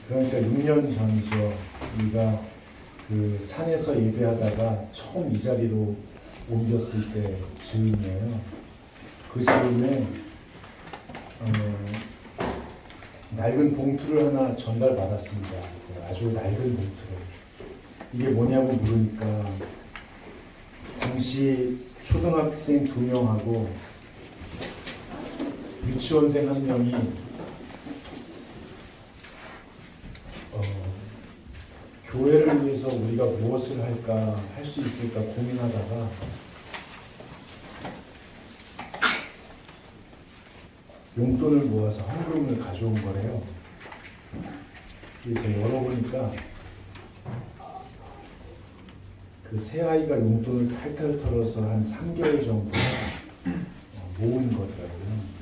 그러니까 6년 전이죠. 우리가 그 산에서 예배하다가 처음 이 자리로 옮겼을 때 즈음이에요. 그 즈음에 낡은 봉투를 하나 전달받았습니다. 아주 낡은 봉투를. 이게 뭐냐고 물으니까 당시 초등학생 2명하고 유치원생 1명이 교회를 위해서 우리가 무엇을 할까, 할 수 있을까 고민하다가 용돈을 모아서 헌금을 가져온 거래요. 그래서 열어보니까 그 새아이가 용돈을 탈탈 털어서 한 3개월 정도 모은 거더라고요.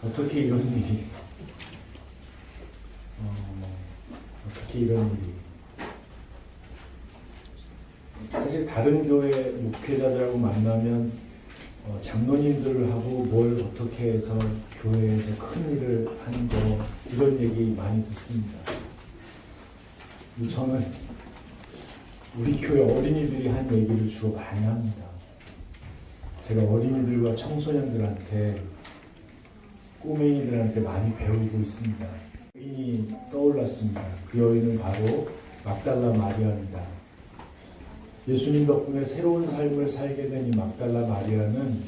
어떻게 이런 일이 어떻게 이런 일이 사실 다른 교회 목회자들하고 만나면 장로님들하고 뭘 어떻게 해서 교회에서 큰 일을 하는 거 이런 얘기 많이 듣습니다. 저는 우리 교회 어린이들이 한 얘기를 주로 많이 합니다. 제가 어린이들과 청소년들한테 꼬맹이들한테 많이 배우고 있습니다. 여인이 떠올랐습니다. 그 여인은 바로 막달라 마리아입니다. 예수님 덕분에 새로운 삶을 살게 된 이 막달라 마리아는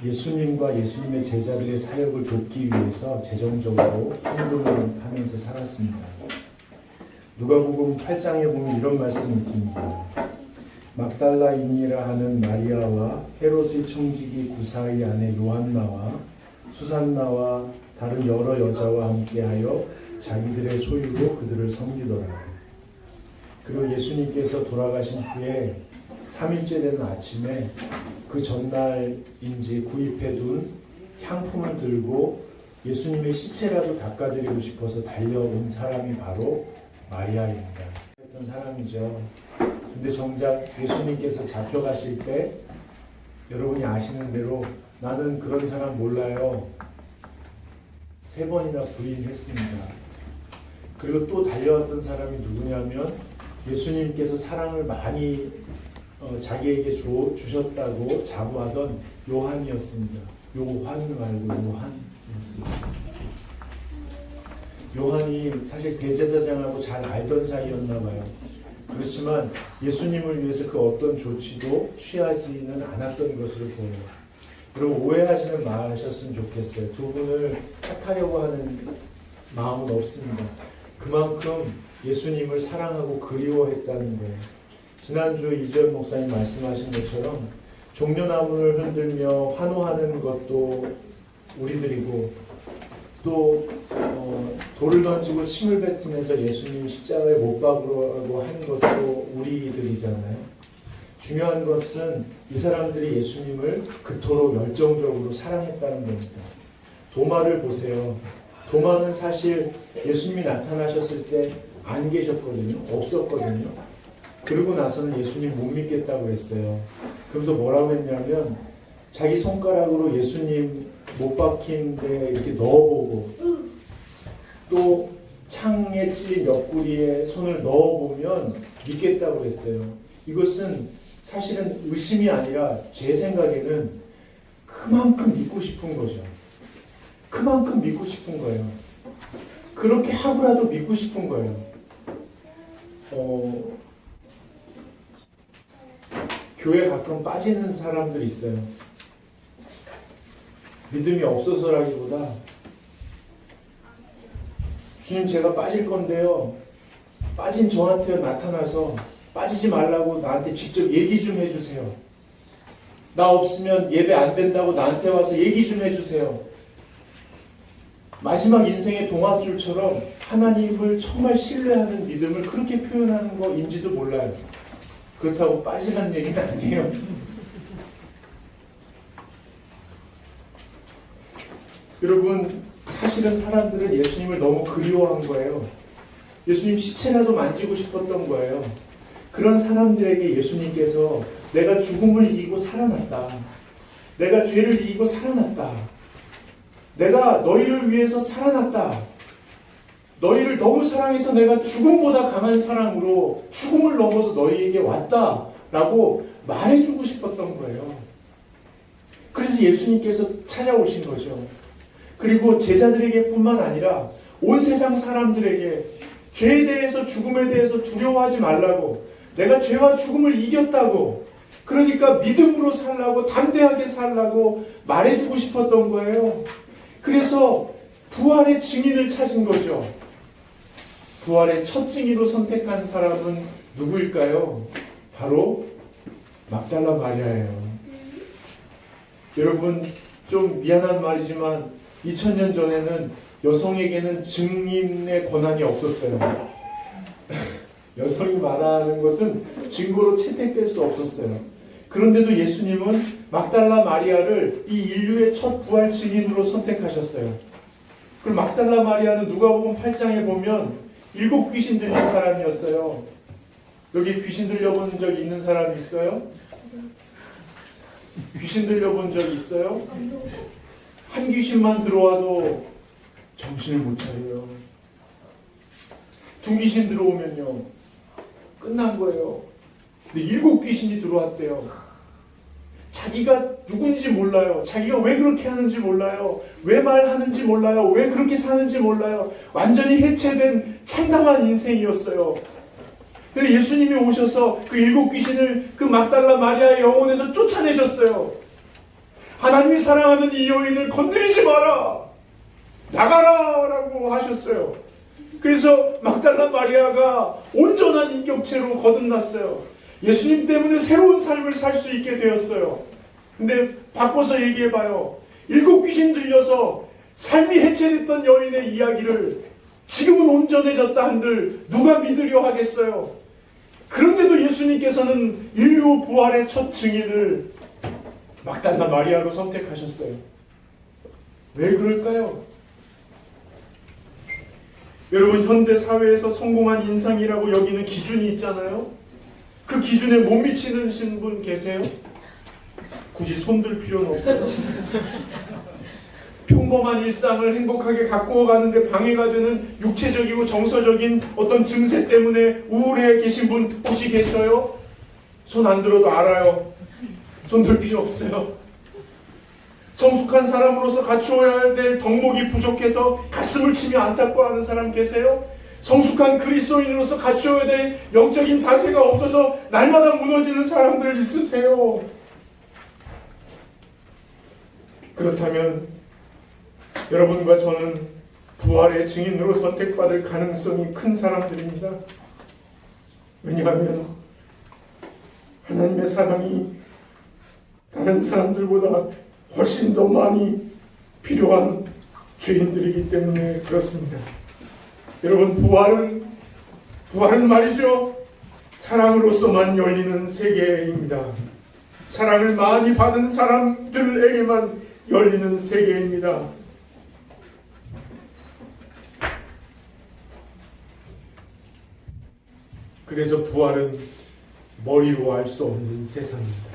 예수님과 예수님의 제자들의 사역을 돕기 위해서 재정적으로 헌금을 하면서 살았습니다. 누가복음 8장에 보면 이런 말씀이 있습니다. 막달라인이라 하는 마리아와 헤롯의 청지기 구사의 아내 요한나와 수산나와 다른 여러 여자와 함께하여 자기들의 소유로 그들을 섬기더라. 그리고 예수님께서 돌아가신 후에 3일째 되는 아침에 그 전날인지 구입해둔 향품을 들고 예수님의 시체라도 닦아드리고 싶어서 달려온 사람이 바로 마리아입니다. 했던 사람이죠. 근데 정작 예수님께서 잡혀가실 때 여러분이 아시는 대로 나는 그런 사람 몰라요. 3번이나 부인했습니다. 그리고 또 달려왔던 사람이 누구냐면 예수님께서 사랑을 많이 자기에게 주셨다고 자부하던 요한이었습니다. 요한 말고 요한이었습니다. 요한이 사실 대제사장하고 잘 알던 사이였나 봐요. 그렇지만 예수님을 위해서 그 어떤 조치도 취하지는 않았던 것으로 보여요. 여러분 오해하시는 마셨으면 좋겠어요. 두 분을 탓하려고 하는 마음은 없습니다. 그만큼 예수님을 사랑하고 그리워했다는 거예요. 지난주 이재현 목사님 말씀하신 것처럼 종려나무를 흔들며 환호하는 것도 우리들이고 또 돌을 던지고 침을 뱉으면서 예수님 십자가에 못 박으라고 한 것도 우리들이잖아요. 중요한 것은 이 사람들이 예수님을 그토록 열정적으로 사랑했다는 겁니다. 도마를 보세요. 도마는 사실 예수님이 나타나셨을 때 안 계셨거든요. 없었거든요. 그러고 나서는 예수님 못 믿겠다고 했어요. 그러면서 뭐라고 했냐면 자기 손가락으로 예수님 못 박힌 데 이렇게 넣어보고 또 창에 찔린 옆구리에 손을 넣어보면 믿겠다고 했어요. 이것은 사실은 의심이 아니라 제 생각에는 그만큼 믿고 싶은 거죠. 그만큼 믿고 싶은 거예요. 그렇게 하고라도 믿고 싶은 거예요. 교회 가끔 빠지는 사람들이 있어요. 믿음이 없어서라기보다 주님 제가 빠질 건데요. 빠진 저한테 나타나서 빠지지 말라고 나한테 직접 얘기 좀 해주세요. 나 없으면 예배 안 된다고 나한테 와서 얘기 좀 해주세요. 마지막 인생의 동화줄처럼 하나님을 정말 신뢰하는 믿음을 그렇게 표현하는 거인지도 몰라요. 그렇다고 빠지라는 얘기는 아니에요. 여러분 사실은 사람들은 예수님을 너무 그리워한 거예요. 예수님 시체라도 만지고 싶었던 거예요. 그런 사람들에게 예수님께서 내가 죽음을 이기고 살아났다. 내가 죄를 이기고 살아났다. 내가 너희를 위해서 살아났다. 너희를 너무 사랑해서 내가 죽음보다 강한 사랑으로 죽음을 넘어서 너희에게 왔다 라고 말해주고 싶었던 거예요. 그래서 예수님께서 찾아오신 거죠. 그리고 제자들에게 뿐만 아니라 온 세상 사람들에게 죄에 대해서, 죽음에 대해서 두려워하지 말라고, 내가 죄와 죽음을 이겼다고, 그러니까 믿음으로 살라고, 담대하게 살라고 말해주고 싶었던 거예요. 그래서 부활의 증인을 찾은 거죠. 부활의 첫 증인으로 선택한 사람은 누구일까요? 바로 막달라 마리아예요. 여러분, 좀 미안한 말이지만 2000년 전에는 여성에게는 증인의 권한이 없었어요. 여성이 말하는 것은 증거로 채택될 수 없었어요. 그런데도 예수님은 막달라 마리아를 이 인류의 첫 부활 증인으로 선택하셨어요. 그리고 막달라 마리아는 누가복음 8장에 보면 7 귀신 들린 사람이었어요. 여기 귀신 들려본 적 있는 사람 있어요? 귀신 들려본 적 있어요? 한 귀신만 들어와도 정신을 못 차려요. 2 귀신 들어오면요, 끝난 거예요. 근데 7 귀신이 들어왔대요. 자기가 누군지 몰라요. 자기가 왜 그렇게 하는지 몰라요. 왜 말하는지 몰라요. 왜 그렇게 사는지 몰라요. 완전히 해체된 참담한 인생이었어요. 근데 예수님이 오셔서 그 7 귀신을 그 막달라 마리아의 영혼에서 쫓아내셨어요. 하나님이 사랑하는 이 여인을 건드리지 마라, 나가라 라고 하셨어요. 그래서 막달라 마리아가 온전한 인격체로 거듭났어요. 예수님 때문에 새로운 삶을 살 수 있게 되었어요. 근데 바꿔서 얘기해봐요. 7 귀신 들려서 삶이 해체됐던 여인의 이야기를 지금은 온전해졌다 한들 누가 믿으려 하겠어요? 그런데도 예수님께서는 인류 부활의 첫 증인을 막달라 마리아로 선택하셨어요. 왜 그럴까요? 여러분, 현대 사회에서 성공한 인상이라고 여기는 기준이 있잖아요. 그 기준에 못 미치는 분 계세요? 굳이 손들 필요는 없어요. 평범한 일상을 행복하게 가꾸어 가는데 방해가 되는 육체적이고 정서적인 어떤 증세 때문에 우울해 계신 분 혹시 계셔요? 손 안 들어도 알아요. 손들 필요 없어요. 성숙한 사람으로서 갖추어야 될 덕목이 부족해서 가슴을 치며 안타까워하는 사람 계세요? 성숙한 그리스도인으로서 갖추어야 될 영적인 자세가 없어서 날마다 무너지는 사람들 있으세요? 그렇다면 여러분과 저는 부활의 증인으로 선택받을 가능성이 큰 사람들입니다. 왜냐하면 하나님의 사랑이 다른 사람들보다 훨씬 더 많이 필요한 죄인들이기 때문에 그렇습니다. 여러분, 부활은 말이죠, 사랑으로서만 열리는 세계입니다. 사랑을 많이 받은 사람들에게만 열리는 세계입니다. 그래서 부활은 머리로 알 수 없는 세상입니다.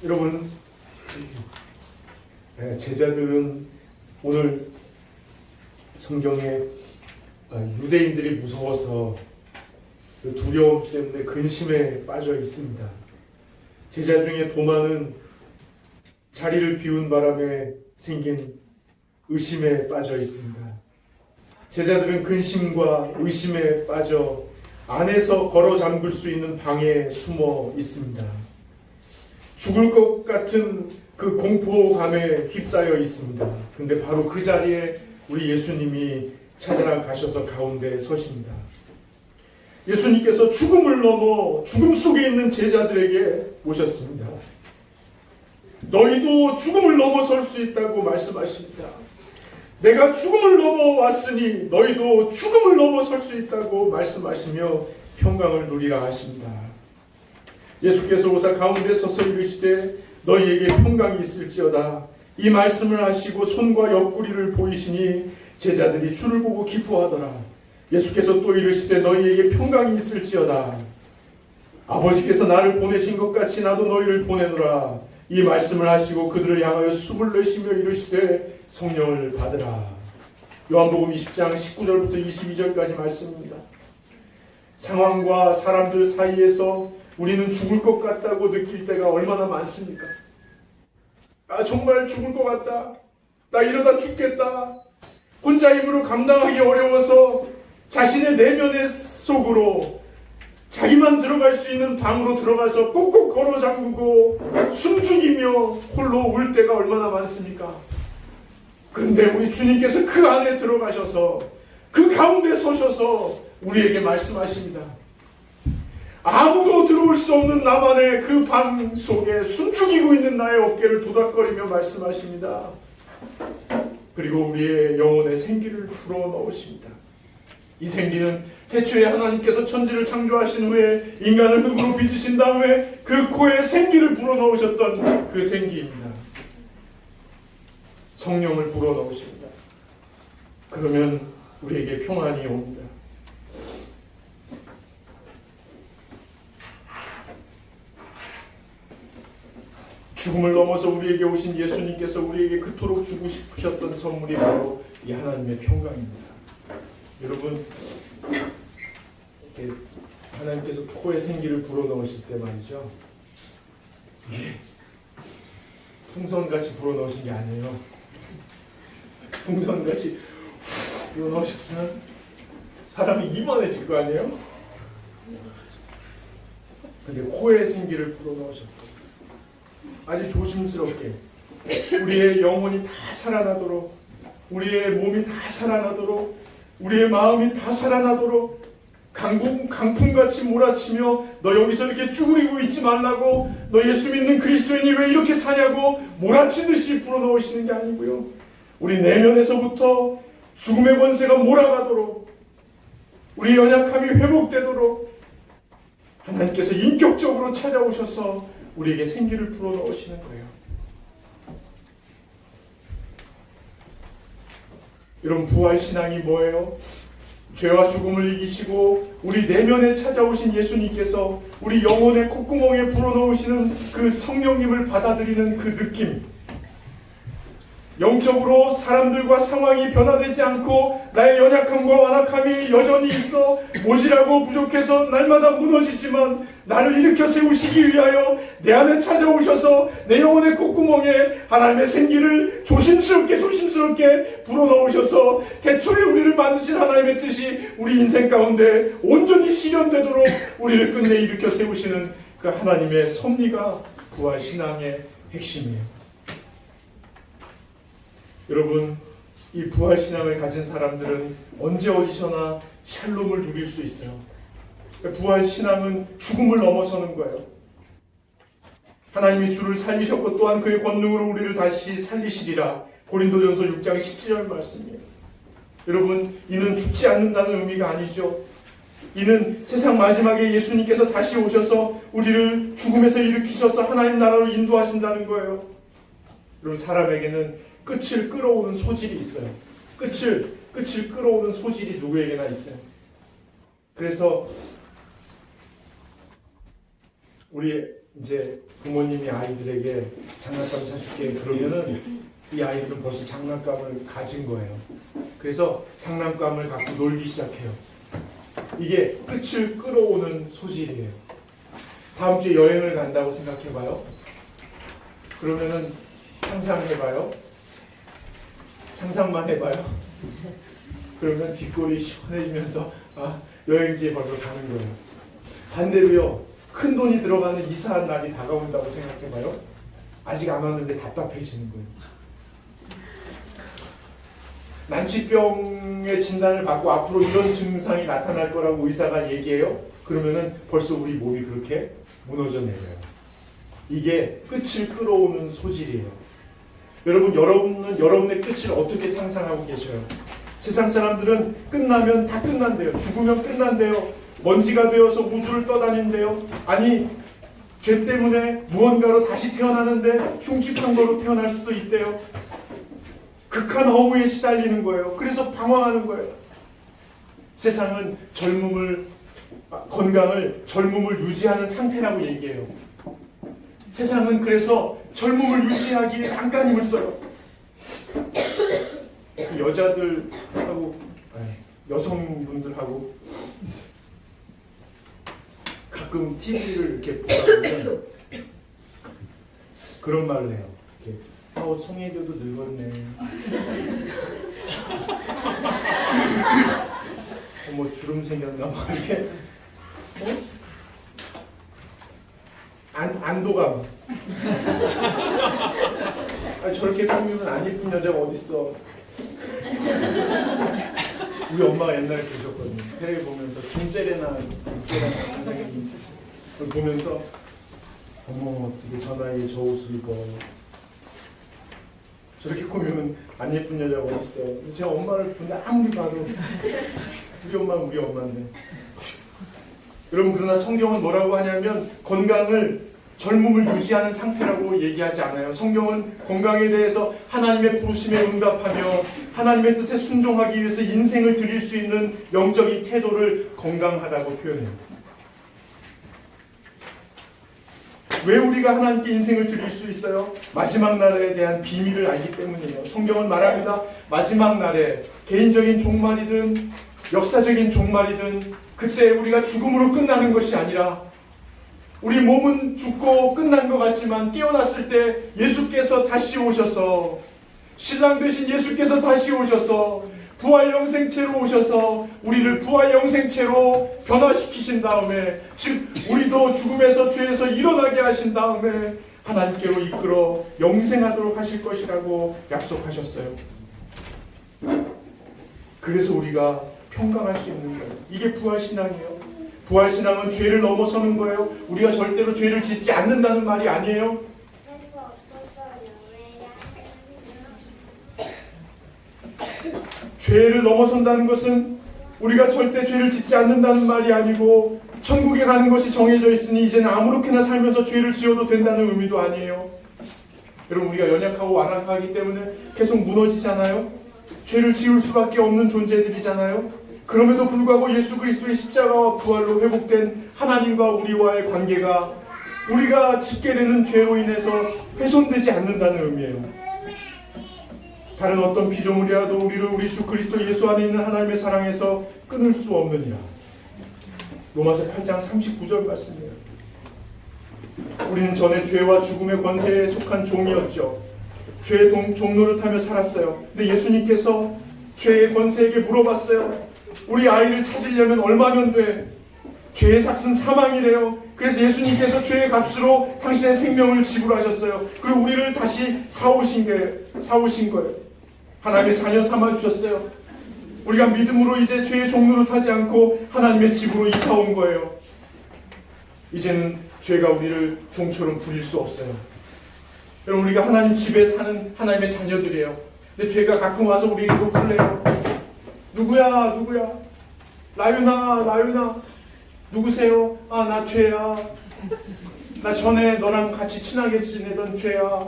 여러분, 제자들은 오늘 성경에 유대인들이 무서워서 두려움 때문에 근심에 빠져 있습니다. 제자 중에 도마는 자리를 비운 바람에 생긴 의심에 빠져 있습니다. 제자들은 근심과 의심에 빠져 안에서 걸어 잠글 수 있는 방에 숨어 있습니다. 죽을 것 같은 그 공포감에 휩싸여 있습니다. 근데 바로 그 자리에 우리 예수님이 찾아가셔서 가운데 서십니다. 예수님께서 죽음을 넘어 죽음 속에 있는 제자들에게 오셨습니다. 너희도 죽음을 넘어설 수 있다고 말씀하십니다. 내가 죽음을 넘어왔으니 너희도 죽음을 넘어설 수 있다고 말씀하시며 평강을 누리라 하십니다. 예수께서 오사 가운데 서서 이르시되 너희에게 평강이 있을지어다. 이 말씀을 하시고 손과 옆구리를 보이시니 제자들이 주를 보고 기뻐하더라. 예수께서 또 이르시되 너희에게 평강이 있을지어다. 아버지께서 나를 보내신 것 같이 나도 너희를 보내노라. 이 말씀을 하시고 그들을 향하여 숨을 내쉬며 이르시되 성령을 받으라. 요한복음 20장 19절부터 22절까지 말씀입니다. 상황과 사람들 사이에서 우리는 죽을 것 같다고 느낄 때가 얼마나 많습니까? 아, 정말 죽을 것 같다. 나 이러다 죽겠다. 혼자 힘으로 감당하기 어려워서 자신의 내면의 속으로 자기만 들어갈 수 있는 방으로 들어가서 꼭꼭 걸어 잠그고 숨죽이며 홀로 울 때가 얼마나 많습니까? 그런데 우리 주님께서 그 안에 들어가셔서 그 가운데 서셔서 우리에게 말씀하십니다. 아무도 들어올 수 없는 나만의 그 방 속에 숨죽이고 있는 나의 어깨를 도닥거리며 말씀하십니다. 그리고 우리의 영혼의 생기를 불어넣으십니다. 이 생기는 태초에 하나님께서 천지를 창조하신 후에 인간을 흙으로 빚으신 다음에 그 코에 생기를 불어넣으셨던 그 생기입니다. 성령을 불어넣으십니다. 그러면 우리에게 평안이 옵니다. 죽음을 넘어서 우리에게 오신 예수님께서 우리에게 그토록 주고 싶으셨던 선물이 바로 이 하나님의 평강입니다. 여러분, 하나님께서 코에 생기를 불어넣으실 때 말이죠, 이게 풍선같이 불어넣으신 게 아니에요. 풍선같이 불어넣으셨으면 사람이 이만해질 거 아니에요? 근데 코에 생기를 불어넣으셨고 아주 조심스럽게 우리의 영혼이 다 살아나도록, 우리의 몸이 다 살아나도록, 우리의 마음이 다 살아나도록 강풍같이 몰아치며 너 여기서 이렇게 쭈그리고 있지 말라고, 너 예수 믿는 그리스도인이 왜 이렇게 사냐고 몰아치듯이 불어넣으시는 게 아니고요, 우리 내면에서부터 죽음의 권세가 몰아가도록, 우리 연약함이 회복되도록 하나님께서 인격적으로 찾아오셔서 우리에게 생기를 불어넣으시는 거예요. 여러분, 부활신앙이 뭐예요? 죄와 죽음을 이기시고 우리 내면에 찾아오신 예수님께서 우리 영혼의 콧구멍에 불어넣으시는 그 성령님을 받아들이는 그 느낌, 영적으로 사람들과 상황이 변화되지 않고 나의 연약함과 완악함이 여전히 있어 모질하고 부족해서 날마다 무너지지만 나를 일으켜 세우시기 위하여 내 안에 찾아오셔서 내 영혼의 콧구멍에 하나님의 생기를 조심스럽게 불어넣으셔서 태초에 우리를 만드신 하나님의 뜻이 우리 인생 가운데 온전히 실현되도록 우리를 끝내 일으켜 세우시는 그 하나님의 섭리가 부활신앙의 핵심이에요. 여러분, 이 부활신앙을 가진 사람들은 언제 어디서나 샬롬을 누릴 수 있어요. 부활신앙은 죽음을 넘어서는 거예요. 하나님이 주를 살리셨고 또한 그의 권능으로 우리를 다시 살리시리라. 고린도전서 6장 17절 말씀이에요. 여러분, 이는 죽지 않는다는 의미가 아니죠. 이는 세상 마지막에 예수님께서 다시 오셔서 우리를 죽음에서 일으키셔서 하나님 나라로 인도하신다는 거예요. 여러분, 사람에게는 끝을 끌어오는 소질이 있어요. 끝을 끌어오는 소질이 누구에게나 있어요. 그래서 우리 이제 부모님이 아이들에게 장난감 사줄게 그러면은 이 아이들은 벌써 장난감을 가진 거예요. 그래서 장난감을 갖고 놀기 시작해요. 이게 끝을 끌어오는 소질이에요. 다음 주에 여행을 간다고 생각해봐요. 그러면은 상상해봐요. 상상만 해봐요. 그러면 뒷골이 시원해지면서 여행지에 벌써 가는 거예요. 반대로요, 큰 돈이 들어가는 이사한 날이 다가온다고 생각해봐요. 아직 안 왔는데 답답해지는 거예요. 난치병의 진단을 받고 앞으로 이런 증상이 나타날 거라고 의사가 얘기해요. 그러면은 벌써 우리 몸이 그렇게 무너져 내려요. 이게 끝을 끌어오는 소질이에요. 여러분, 여러분은 여러분의 끝을 어떻게 상상하고 계셔요? 세상 사람들은 끝나면 다 끝난대요. 죽으면 끝난대요. 먼지가 되어서 우주를 떠다닌대요. 아니, 죄 때문에 무언가로 다시 태어나는데 흉측한 거로 태어날 수도 있대요. 극한 허무에 시달리는 거예요. 그래서 방황하는 거예요. 세상은 건강을 젊음을 유지하는 상태라고 얘기해요. 세상은 그래서 젊음을 유지하기 위해서 안간힘을 써요. 그 여자들하고 여성분들하고 가끔 TV를 이렇게 보다 보면 그런 말을 해요. 송혜교도 늙었네. 뭐 주름 생겼나 막 이렇게 안도감. 저렇게 꾸미면 안 예쁜 여자가 어딨어. 우리 엄마가 옛날에 그러셨거든요. 텔레비 보면서 김세레나 선생님 보면서 어머 어떻게 저 나이에 저 옷을 입어. 저렇게 꾸미면 안 예쁜 여자가 어딨어. 제 엄마를 보는데 아무리 봐도 우리 엄마는 우리 엄마인데. 여러분 그러나 성경은 뭐라고 하냐면 건강을 젊음을 유지하는 상태라고 얘기하지 않아요. 성경은 건강에 대해서 하나님의 부르심에 응답하며 하나님의 뜻에 순종하기 위해서 인생을 드릴 수 있는 영적인 태도를 건강하다고 표현해요. 왜 우리가 하나님께 인생을 드릴 수 있어요? 마지막 날에 대한 비밀을 알기 때문이에요. 성경은 말합니다. 마지막 날에 개인적인 종말이든 역사적인 종말이든 그때 우리가 죽음으로 끝나는 것이 아니라 우리 몸은 죽고 끝난 것 같지만 깨어났을 때 예수께서 다시 오셔서 신랑 되신 예수께서 다시 오셔서 부활 영생체로 오셔서 우리를 부활 영생체로 변화시키신 다음에 즉 우리도 죽음에서 죄에서 일어나게 하신 다음에 하나님께로 이끌어 영생하도록 하실 것이라고 약속하셨어요. 그래서 우리가 평강할 수 있는 거예요. 이게 부활신앙이에요. 부활신앙은 죄를 넘어서는 거예요. 우리가 절대로 죄를 짓지 않는다는 말이 아니에요. 죄를 넘어선다는 것은 우리가 절대 죄를 짓지 않는다는 말이 아니고 천국에 가는 것이 정해져 있으니 이제는 아무렇게나 살면서 죄를 지어도 된다는 의미도 아니에요. 여러분 우리가 연약하고 완악하기 때문에 계속 무너지잖아요. 죄를 지을 수밖에 없는 존재들이잖아요. 그럼에도 불구하고 예수 그리스도의 십자가와 부활로 회복된 하나님과 우리와의 관계가 우리가 짓게 되는 죄로 인해서 훼손되지 않는다는 의미예요. 다른 어떤 피조물이라도 우리를 우리 주 그리스도 예수 안에 있는 하나님의 사랑에서 끊을 수 없느니라. 로마서 8장 39절 말씀이에요. 우리는 전에 죄와 죽음의 권세에 속한 종이었죠. 죄의 종노릇하며 살았어요. 근데 예수님께서 죄의 권세에게 물어봤어요. 우리 아이를 찾으려면 얼마면 돼? 죄의 삭은 사망이래요. 그래서 예수님께서 죄의 값으로 당신의 생명을 지불하셨어요. 그리고 우리를 다시 사오신 거예요. 하나님의 자녀 삼아주셨어요. 우리가 믿음으로 이제 죄의 종노릇하지 않고 하나님의 집으로 이사온 거예요. 이제는 죄가 우리를 종처럼 부릴 수 없어요. 여러분 우리가 하나님 집에 사는 하나님의 자녀들이에요. 근데 죄가 가끔 와서 우리를 욕을내요. 누구야? 라윤아 누구세요? 아, 나 죄야. 나 전에 너랑 같이 친하게 지내던 죄야.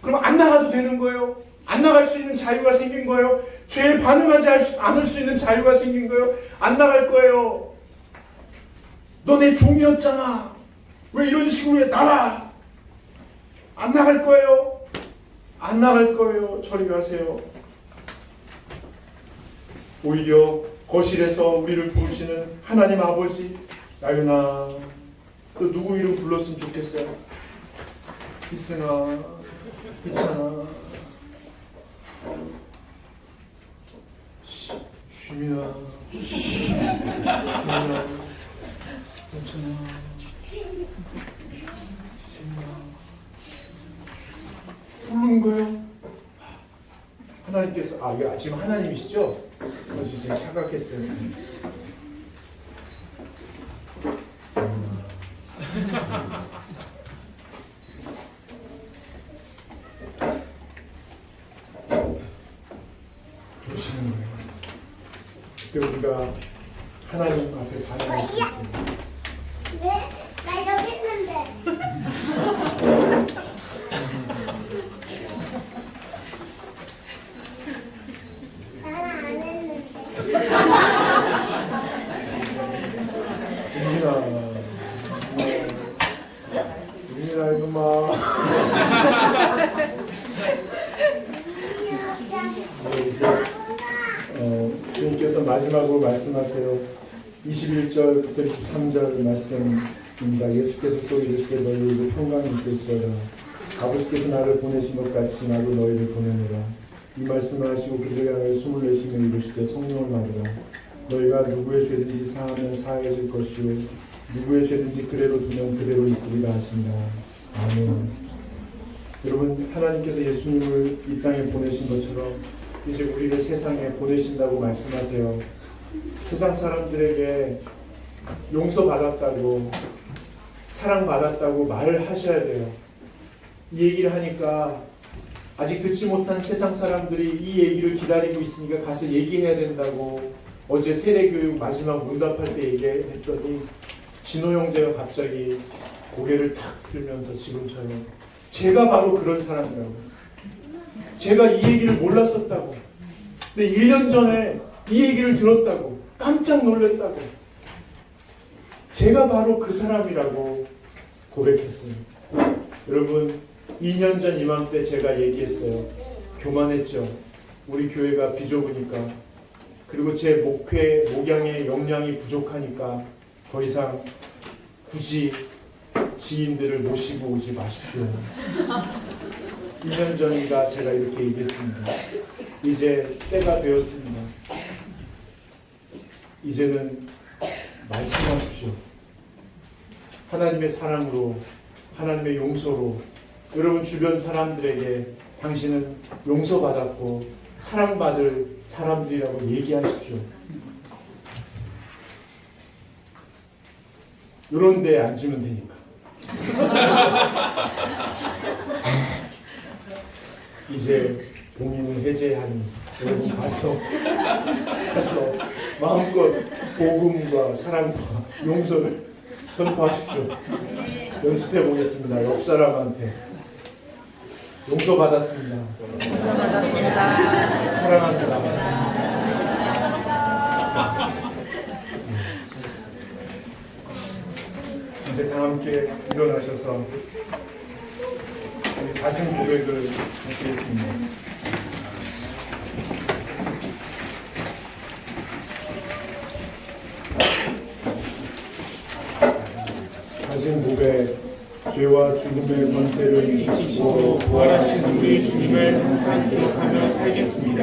그럼 안 나가도 되는 거예요. 안 나갈 수 있는 자유가 생긴 거예요. 죄에 반응하지 않을 수 있는 자유가 생긴 거예요. 안 나갈 거예요. 너 내 종이었잖아. 왜 이런 식으로 해? 나가. 안 나갈 거예요. 안 나갈 거예요. 저리 가세요. 오히려 거실에서 우리를 부르시는 하나님 아버지, 나윤아, 또 누구 이름 불렀으면 좋겠어요? 희승아, 희찬아, 주민아, 주민아, 괜찮아, 부르는 거예요. 하나님께서 이게 지금 하나님이시죠? 그래서 제가 착각했어요. 부르시는 거예요. 그때 우리가 하나님 앞에 반응할 수 있습니다. 네? 나 여기 있는데. 나는 안 했는데. 마지막으로 말씀하세요. 21절부터 23절 말씀입니다. 예수께서 또 이르시되 너희에게 평강이 있을지어다. 아버지께서 나를 보내신 것 같이 나도 너희를 보내노라. 이 말씀을 하시고 그들에게 하여 숨을 내쉬며 이르시되 성령을 받으라. 너희가 누구의 죄든지 사하면 사해질 것이요 누구의 죄든지 그대로 두면 그대로 있으리라 하신다. 아멘. 여러분, 하나님께서 예수님을 이 땅에 보내신 것처럼 이제 우리를 세상에 보내신다고 말씀하세요. 세상 사람들에게 용서받았다고 사랑받았다고 말을 하셔야 돼요. 이 얘기를 하니까 아직 듣지 못한 세상 사람들이 이 얘기를 기다리고 있으니까 가서 얘기해야 된다고 어제 세례교육 마지막 문답할 때 얘기했더니 진호 형제가 갑자기 고개를 탁 들면서 지금처럼 제가 바로 그런 사람이라고, 제가 이 얘기를 몰랐었다고, 근데 1년 전에 이 얘기를 들었다고 깜짝 놀랐다고, 제가 바로 그 사람이라고 고백했어요. 여러분, 2년 전 이맘때 제가 얘기했어요. 교만했죠. 우리 교회가 비좁으니까, 그리고 제 목양의 역량이 부족하니까 더 이상 굳이 지인들을 모시고 오지 마십시오. 2년 전인가 제가 이렇게 얘기했습니다. 이제 때가 되었습니다. 이제는 말씀하십시오. 하나님의 사랑으로, 하나님의 용서로 여러분 주변 사람들에게 당신은 용서받았고 사랑받을 사람들이라고 얘기하십시오. 이런 데에 앉으면 되니까. 이제 봉인을 해제하니 여러분 가서 마음껏 복음과 사랑과 용서를 선포하십시오. 연습해 보겠습니다. 옆 사람한테 용서받았습니다. 사랑합니다. 이제 다 함께 일어나셔서 다짐 고백을 하시겠습니다. 다짐 고백. 죄와 죽음의 권세를 이기시고 부활하신 우리 주님을 항상 기억하며 살겠습니다.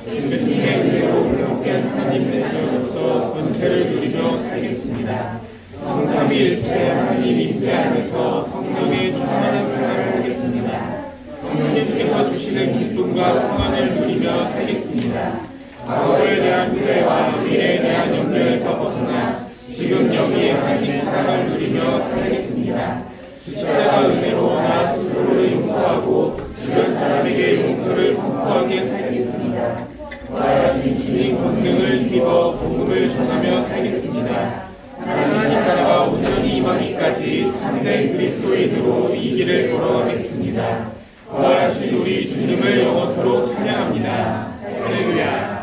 예수님의 은혜로 회복된 하나님 자녀로서 권세를 누리며 살겠습니다. 성삼위일체 하나님 임재 안에서 성령의 충만한 생활을 하겠습니다. 성령님께서 주시는 기쁨과 평안을 누리며 살겠습니다. 과거에 대한 후회와 미래에 대한 염려에서 벗어나 지금 여기에 하나님 사랑을 누리며 살겠습니다. 십자가 은혜로 나 스스로를 용서하고 주변 사람에게 용서를 선포하게 살겠습니다. 부활하신 주님 권능을 힘입어 복음을 전하며 살겠습니다. 하나님 나라가 온전히 임하기까지 참된 그리스도인으로 이 길을 걸어가겠습니다. 부활하신 우리 주님을 영원토록 찬양합니다. 할렐루야.